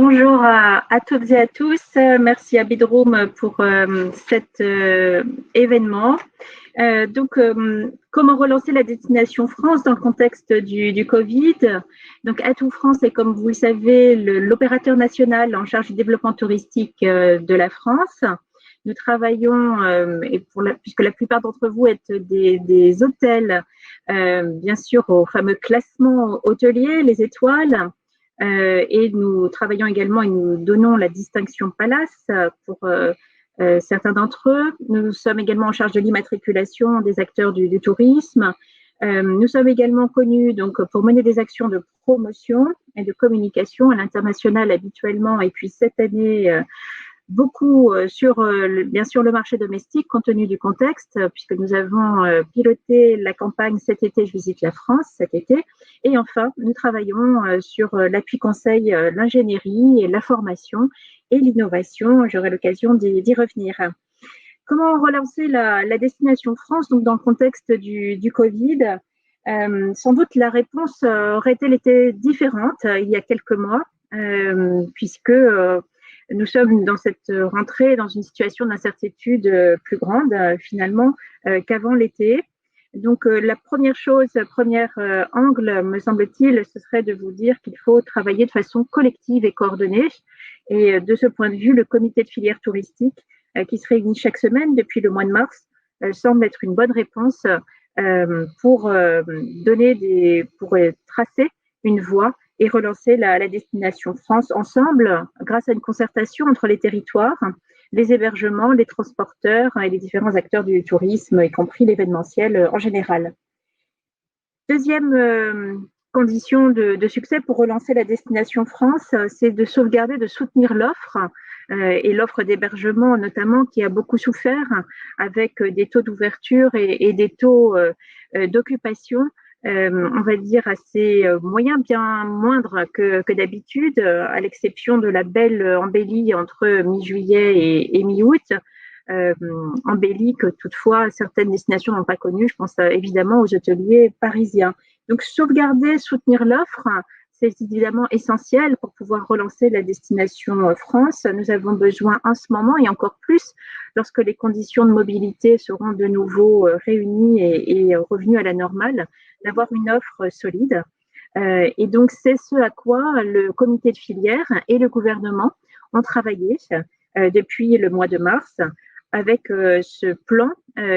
Bonjour à toutes et à tous. Merci à Bidroom pour cet événement. Comment relancer la destination France dans le contexte du Covid? Donc, Atout France est, comme vous le savez, l'opérateur national en charge du développement touristique de la France. Nous travaillons, puisque la plupart d'entre vous êtes des hôtels, bien sûr, au fameux classement hôtelier, les étoiles. Et nous travaillons également et nous donnons la distinction Palace pour certains d'entre eux. Nous sommes également en charge de l'immatriculation des acteurs du tourisme. Nous sommes également connus donc pour mener des actions de promotion et de communication à l'international habituellement, et puis cette année beaucoup sur bien sûr le marché domestique compte tenu du contexte, puisque nous avons piloté la campagne Cet été je visite la France cet été. Et enfin, nous travaillons sur l'appui conseil, l'ingénierie et la formation et l'innovation. J'aurai l'occasion d'y revenir. Comment relancer la destination France donc dans le contexte du Covid? Sans doute la réponse aurait-elle été différente il y a quelques mois, puisque nous sommes dans cette rentrée dans une situation d'incertitude plus grande finalement qu'avant l'été. Donc la première chose, angle, me semble-t-il, ce serait de vous dire qu'il faut travailler de façon collective et coordonnée. Et de ce point de vue, le comité de filière touristique qui se réunit chaque semaine depuis le mois de mars semble être une bonne réponse pour tracer une voie et relancer la destination France ensemble grâce à une concertation entre les territoires, les hébergements, les transporteurs et les différents acteurs du tourisme, y compris l'événementiel en général. Deuxième condition de succès pour relancer la destination France, c'est de sauvegarder, de soutenir l'offre et l'offre d'hébergement notamment qui a beaucoup souffert avec des taux d'ouverture et des taux d'occupation on va dire assez moyens, bien moindres que d'habitude, à l'exception de la belle embellie entre mi-juillet et mi-août. Embellie que toutefois certaines destinations n'ont pas connue, je pense évidemment aux hôteliers parisiens. Donc sauvegarder, soutenir l'offre, c'est évidemment essentiel pour pouvoir relancer la destination France. Nous avons besoin en ce moment et encore plus lorsque les conditions de mobilité seront de nouveau réunies et revenues à la normale, d'avoir une offre solide. Et donc c'est ce à quoi le comité de filière et le gouvernement ont travaillé depuis le mois de mars avec ce plan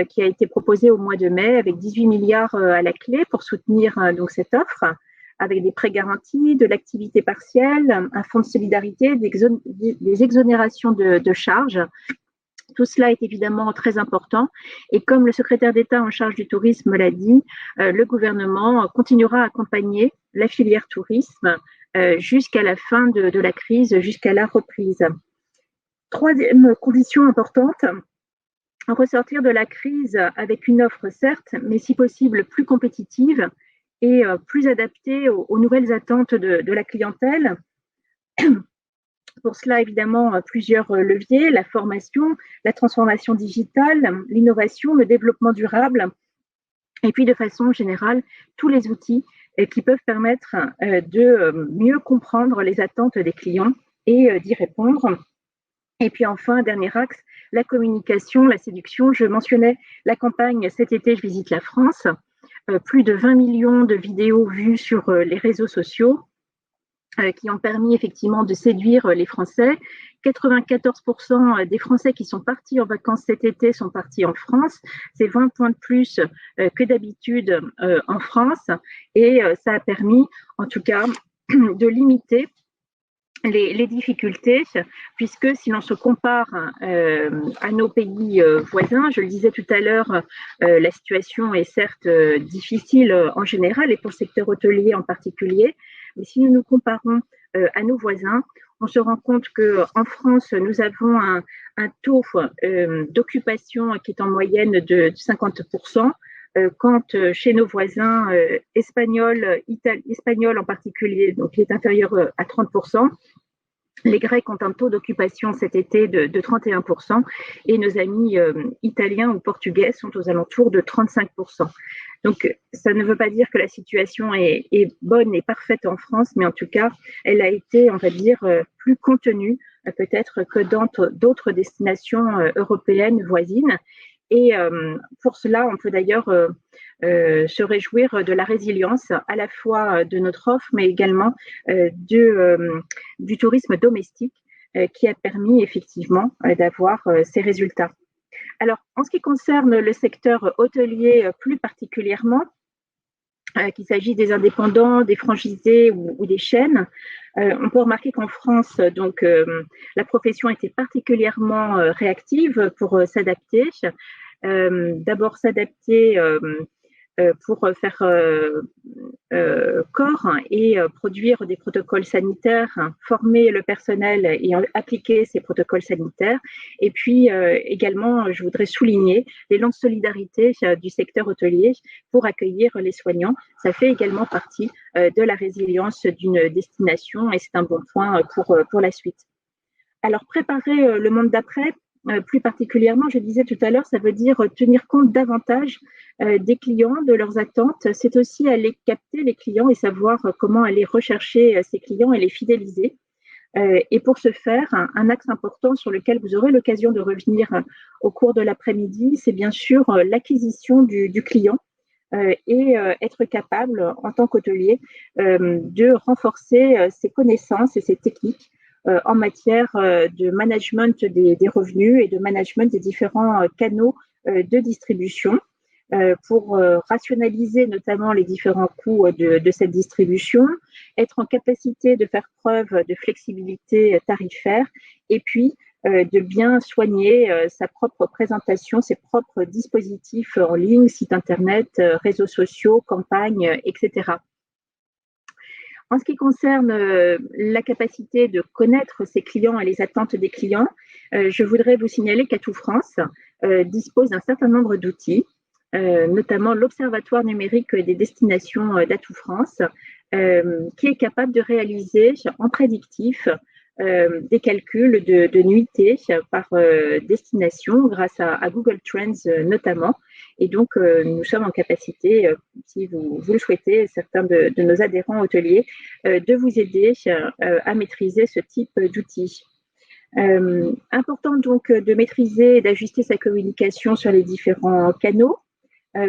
qui a été proposé au mois de mai avec 18 milliards à la clé pour soutenir donc cette offre, avec des prêts garantis, de l'activité partielle, un fonds de solidarité, des exonérations de charges. Tout cela est évidemment très important et comme le secrétaire d'État en charge du tourisme l'a dit, le gouvernement continuera à accompagner la filière tourisme jusqu'à la fin de la crise, jusqu'à la reprise. Troisième condition importante, ressortir de la crise avec une offre certes, mais si possible plus compétitive et plus adaptée aux nouvelles attentes de la clientèle. Pour cela, évidemment, plusieurs leviers, la formation, la transformation digitale, l'innovation, le développement durable, et puis de façon générale, tous les outils qui peuvent permettre de mieux comprendre les attentes des clients et d'y répondre. Et puis enfin, dernier axe, la communication, la séduction. Je mentionnais la campagne Cet été, je visite la France. Plus de 20 millions de vidéos vues sur les réseaux sociaux qui ont permis effectivement de séduire les Français. 94% des Français qui sont partis en vacances cet été sont partis en France. C'est 20 points de plus que d'habitude en France. Et ça a permis, en tout cas, de limiter les difficultés, puisque si l'on se compare à nos pays voisins, je le disais tout à l'heure, la situation est certes difficile en général et pour le secteur hôtelier en particulier, mais si nous nous comparons à nos voisins, on se rend compte qu'en France, nous avons un taux d'occupation qui est en moyenne de 50%, quand chez nos voisins espagnols en particulier, donc il est inférieur à 30%. Les Grecs ont un taux d'occupation cet été de 31% et nos amis italiens ou portugais sont aux alentours de 35%. Donc, ça ne veut pas dire que la situation est bonne et parfaite en France, mais en tout cas, elle a été, on va dire, plus contenue peut-être que dans d'autres destinations européennes voisines. Et pour cela, on peut d'ailleurs se réjouir de la résilience à la fois de notre offre, mais également du tourisme domestique qui a permis effectivement d'avoir ces résultats. Alors, en ce qui concerne le secteur hôtelier plus particulièrement, qu'il s'agit des indépendants, des franchisés ou des chaînes, on peut remarquer qu'en France, donc, la profession était particulièrement réactive pour s'adapter. D'abord s'adapter pour faire corps et produire des protocoles sanitaires, former le personnel et appliquer ces protocoles sanitaires. Et puis également, je voudrais souligner l'élan de solidarité du secteur hôtelier pour accueillir les soignants. Ça fait également partie de la résilience d'une destination et c'est un bon point pour la suite. Alors, préparer le monde d'après, plus particulièrement, je disais tout à l'heure, ça veut dire tenir compte davantage des clients, de leurs attentes. C'est aussi aller capter les clients et savoir comment aller rechercher ces clients et les fidéliser. Et pour ce faire, un axe important sur lequel vous aurez l'occasion de revenir au cours de l'après-midi, c'est bien sûr l'acquisition du client. Et être capable, en tant qu'hôtelier, de renforcer ses connaissances et ses techniques en matière de management des revenus et de management des différents canaux de distribution pour rationaliser notamment les différents coûts de cette distribution, être en capacité de faire preuve de flexibilité tarifaire et puis de bien soigner sa propre présentation, ses propres dispositifs en ligne, site internet, réseaux sociaux, campagnes, etc. En ce qui concerne la capacité de connaître ses clients et les attentes des clients, je voudrais vous signaler qu'Atout France dispose d'un certain nombre d'outils, notamment l'Observatoire numérique des destinations d'Atout France, qui est capable de réaliser en prédictif des calculs de nuitées par destination grâce à Google Trends notamment. Et donc, nous sommes en capacité, si vous le souhaitez, certains de nos adhérents hôteliers, de vous aider à maîtriser ce type d'outils. Important donc de maîtriser et d'ajuster sa communication sur les différents canaux.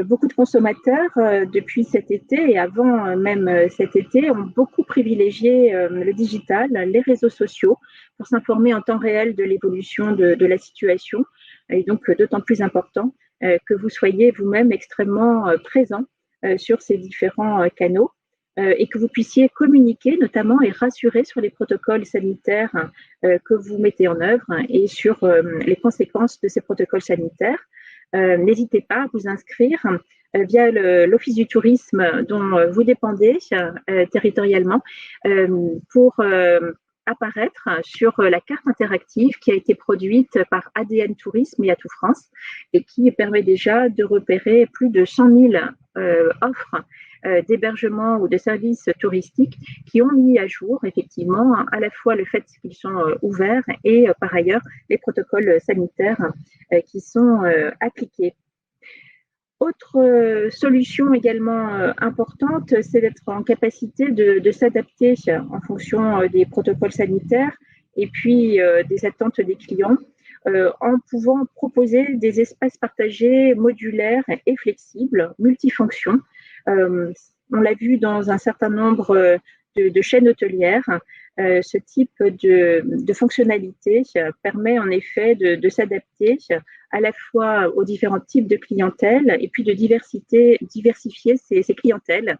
Beaucoup de consommateurs, depuis cet été et avant même cet été, ont beaucoup privilégié le digital, les réseaux sociaux, pour s'informer en temps réel de l'évolution de la situation. Et donc, d'autant plus important que vous soyez vous-même extrêmement présent sur ces différents canaux et que vous puissiez communiquer notamment et rassurer sur les protocoles sanitaires que vous mettez en œuvre et sur les conséquences de ces protocoles sanitaires. N'hésitez pas à vous inscrire via l'Office du tourisme dont vous dépendez territorialement pour apparaître sur la carte interactive qui a été produite par ADN Tourisme et Atout France et qui permet déjà de repérer plus de 100 000 offres d'hébergement ou de services touristiques qui ont mis à jour effectivement à la fois le fait qu'ils sont ouverts et par ailleurs les protocoles sanitaires qui sont appliqués. Autre solution également importante, c'est d'être en capacité de s'adapter en fonction des protocoles sanitaires et puis des attentes des clients en pouvant proposer des espaces partagés modulaires et flexibles, multifonctions. On l'a vu dans un certain nombre de chaînes hôtelières. Ce type de fonctionnalité permet en effet de s'adapter à la fois aux différents types de clientèle et puis de diversifier ces clientèles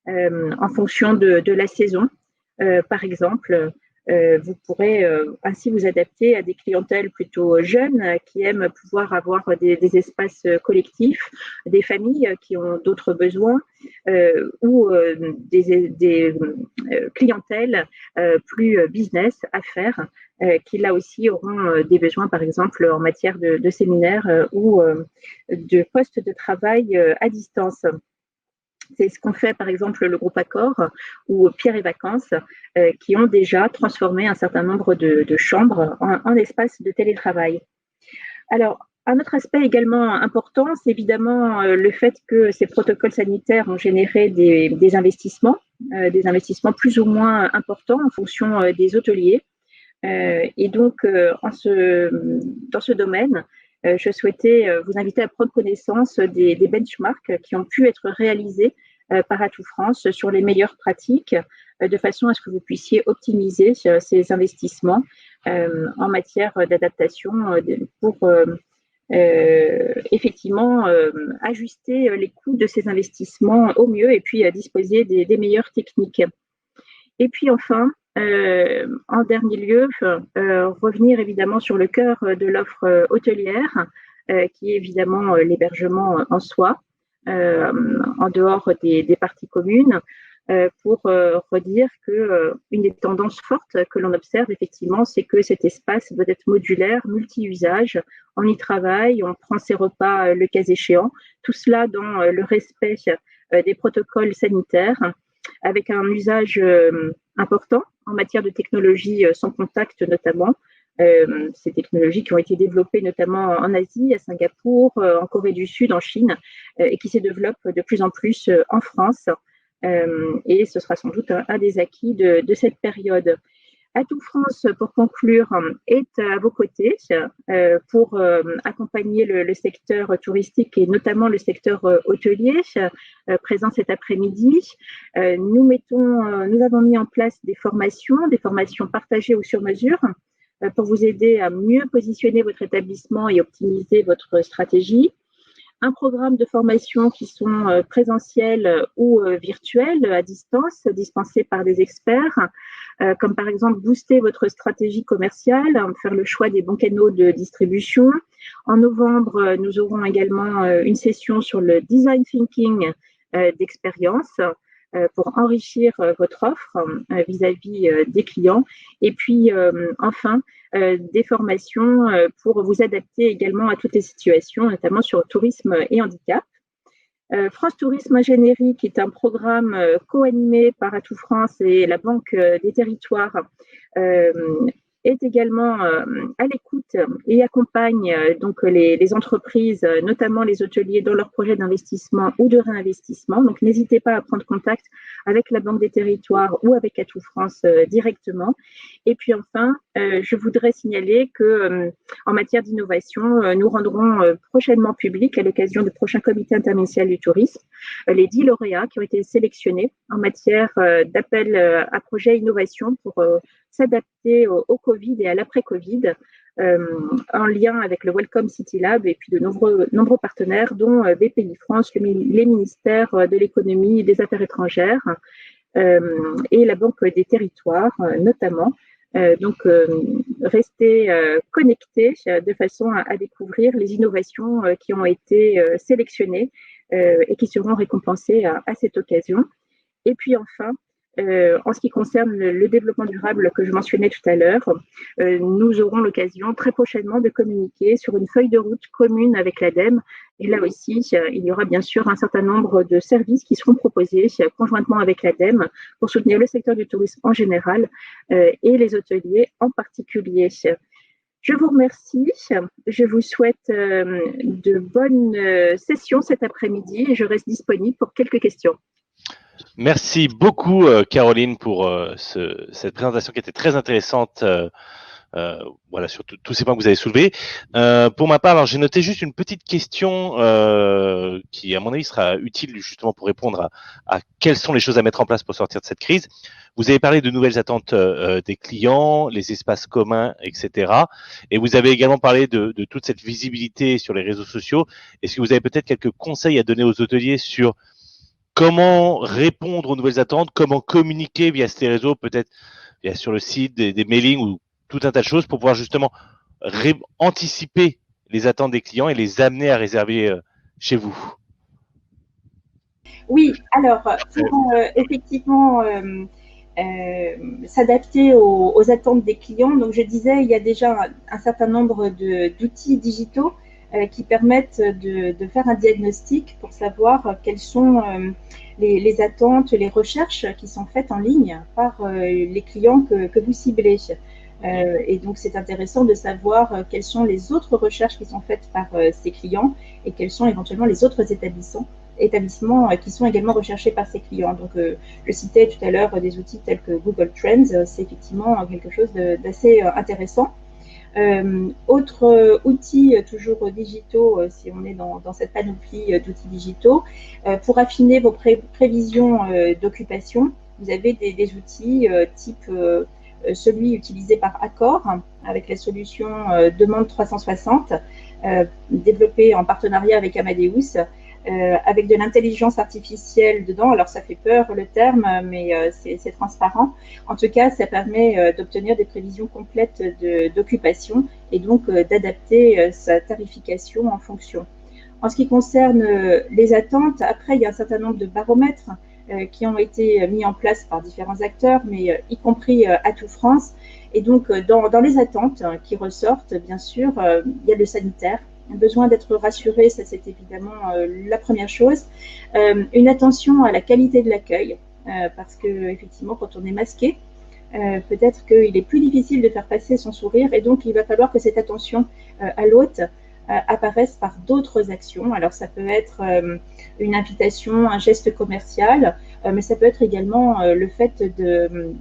en fonction de la saison. Par exemple, vous pourrez ainsi vous adapter à des clientèles plutôt jeunes qui aiment pouvoir avoir des espaces collectifs, des familles qui ont d'autres besoins ou des clientèles plus business, affaires, qui là aussi auront des besoins par exemple en matière de séminaires ou de postes de travail à distance. C'est ce qu'ont fait par exemple le groupe Accor ou Pierre et Vacances, qui ont déjà transformé un certain nombre de chambres en espaces de télétravail. Alors, un autre aspect également important, c'est évidemment le fait que ces protocoles sanitaires ont généré des investissements plus ou moins importants en fonction des hôteliers. Et donc, dans ce domaine, je souhaitais vous inviter à prendre connaissance des benchmarks qui ont pu être réalisés par Atout France sur les meilleures pratiques, de façon à ce que vous puissiez optimiser ces investissements en matière d'adaptation pour effectivement ajuster les coûts de ces investissements au mieux et puis disposer des meilleures techniques. Et puis enfin, en dernier lieu, revenir évidemment sur le cœur de l'offre hôtelière, qui est évidemment l'hébergement en soi, en dehors des parties communes, pour redire que une des tendances fortes que l'on observe effectivement, c'est que cet espace doit être modulaire, multi-usage, on y travaille, on prend ses repas le cas échéant, tout cela dans le respect des protocoles sanitaires, avec un usage important en matière de technologies sans contact notamment. Ces technologies qui ont été développées notamment en Asie, à Singapour, en Corée du Sud, en Chine, et qui se développent de plus en plus en France. Et ce sera sans doute un des acquis de cette période. Atout France, pour conclure, est à vos côtés pour accompagner le secteur touristique et notamment le secteur hôtelier présent cet après-midi. Nous avons mis en place des formations partagées ou sur mesure pour vous aider à mieux positionner votre établissement et optimiser votre stratégie. Un programme de formation qui sont présentiels ou virtuels à distance, dispensés par des experts, comme par exemple booster votre stratégie commerciale, faire le choix des bons canaux de distribution. En novembre, nous aurons également une session sur le design thinking d'expérience pour enrichir votre offre vis-à-vis des clients. Et puis enfin, des formations pour vous adapter également à toutes les situations, notamment sur le tourisme et handicap. France Tourisme Ingénierie, qui est un programme co-animé par Atout France et la Banque des Territoires, est également à l'écoute et accompagne donc les entreprises, notamment les hôteliers, dans leurs projets d'investissement ou de réinvestissement. Donc, n'hésitez pas à prendre contact avec la Banque des Territoires ou avec Atout France directement. Et puis enfin, je voudrais signaler que en matière d'innovation, nous rendrons prochainement public, à l'occasion du prochain comité interministériel du tourisme, les 10 lauréats qui ont été sélectionnés en matière d'appel à projet innovation pour s'adapter au Covid et à l'après-Covid, en lien avec le Welcome City Lab et puis de nombreux partenaires, dont BPI France, les ministères de l'économie et des affaires étrangères et la Banque des Territoires notamment. Donc, restez connectés de façon à découvrir les innovations qui ont été sélectionnées et qui seront récompensées à cette occasion. Et puis enfin, en ce qui concerne le développement durable que je mentionnais tout à l'heure, nous aurons l'occasion très prochainement de communiquer sur une feuille de route commune avec l'ADEME. Et là aussi, il y aura bien sûr un certain nombre de services qui seront proposés conjointement avec l'ADEME pour soutenir le secteur du tourisme en général et les hôteliers en particulier. Je vous remercie. Je vous souhaite de bonnes sessions cet après-midi et je reste disponible pour quelques questions. Merci beaucoup, Caroline, pour cette présentation qui était très intéressante. Voilà, sur tous ces points que vous avez soulevés. Pour ma part, alors j'ai noté juste une petite question qui, à mon avis, sera utile justement pour répondre à quelles sont les choses à mettre en place pour sortir de cette crise. Vous avez parlé de nouvelles attentes des clients, les espaces communs, etc. Et vous avez également parlé de toute cette visibilité sur les réseaux sociaux. Est-ce que vous avez peut-être quelques conseils à donner aux hôteliers sur comment répondre aux nouvelles attentes, comment communiquer via ces réseaux, peut-être via sur le site, des mailings ou tout un tas de choses pour pouvoir justement anticiper les attentes des clients et les amener à réserver chez vous? Oui, alors pour effectivement s'adapter aux attentes des clients, donc je disais, il y a déjà un certain nombre d'outils digitaux qui permettent de faire un diagnostic pour savoir quelles sont les attentes, les recherches qui sont faites en ligne par les clients que vous ciblez. Et donc, c'est intéressant de savoir quelles sont les autres recherches qui sont faites par ces clients et quels sont éventuellement les autres établissements qui sont également recherchés par ces clients. Donc, je citais tout à l'heure des outils tels que Google Trends, c'est effectivement quelque chose d'assez intéressant. Autres outils toujours digitaux, si on est dans cette panoplie d'outils digitaux, pour affiner vos prévisions d'occupation, vous avez des outils type celui utilisé par Accor avec la solution Demande 360, développée en partenariat avec Amadeus, avec de l'intelligence artificielle dedans. Alors ça fait peur le terme, mais c'est transparent. En tout cas, ça permet d'obtenir des prévisions complètes d'occupation et donc d'adapter sa tarification en fonction. En ce qui concerne les attentes, après, il y a un certain nombre de baromètres qui ont été mis en place par différents acteurs, mais y compris Atout France. Et donc, dans les attentes qui ressortent, bien sûr, il y a le sanitaire. Un besoin d'être rassuré, ça c'est évidemment la première chose. Une attention à la qualité de l'accueil, parce que effectivement, quand on est masqué, peut-être qu'il est plus difficile de faire passer son sourire, et donc il va falloir que cette attention à l'hôte apparaissent par d'autres actions. Alors ça peut être une invitation, un geste commercial, mais ça peut être également le fait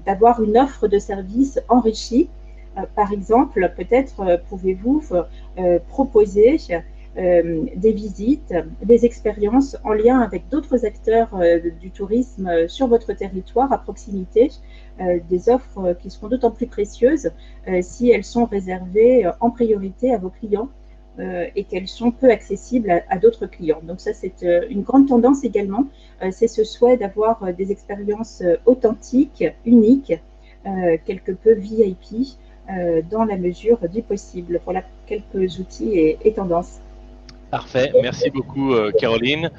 d'avoir une offre de service enrichie. Par exemple, peut-être pouvez-vous proposer des visites, des expériences en lien avec d'autres acteurs du tourisme sur votre territoire à proximité, des offres qui seront d'autant plus précieuses si elles sont réservées en priorité à vos clients et qu'elles sont peu accessibles à d'autres clients. Donc ça, c'est une grande tendance également, c'est ce souhait d'avoir des expériences authentiques, uniques, quelque peu VIP, dans la mesure du possible. Voilà quelques outils et tendances. Parfait, merci beaucoup Caroline.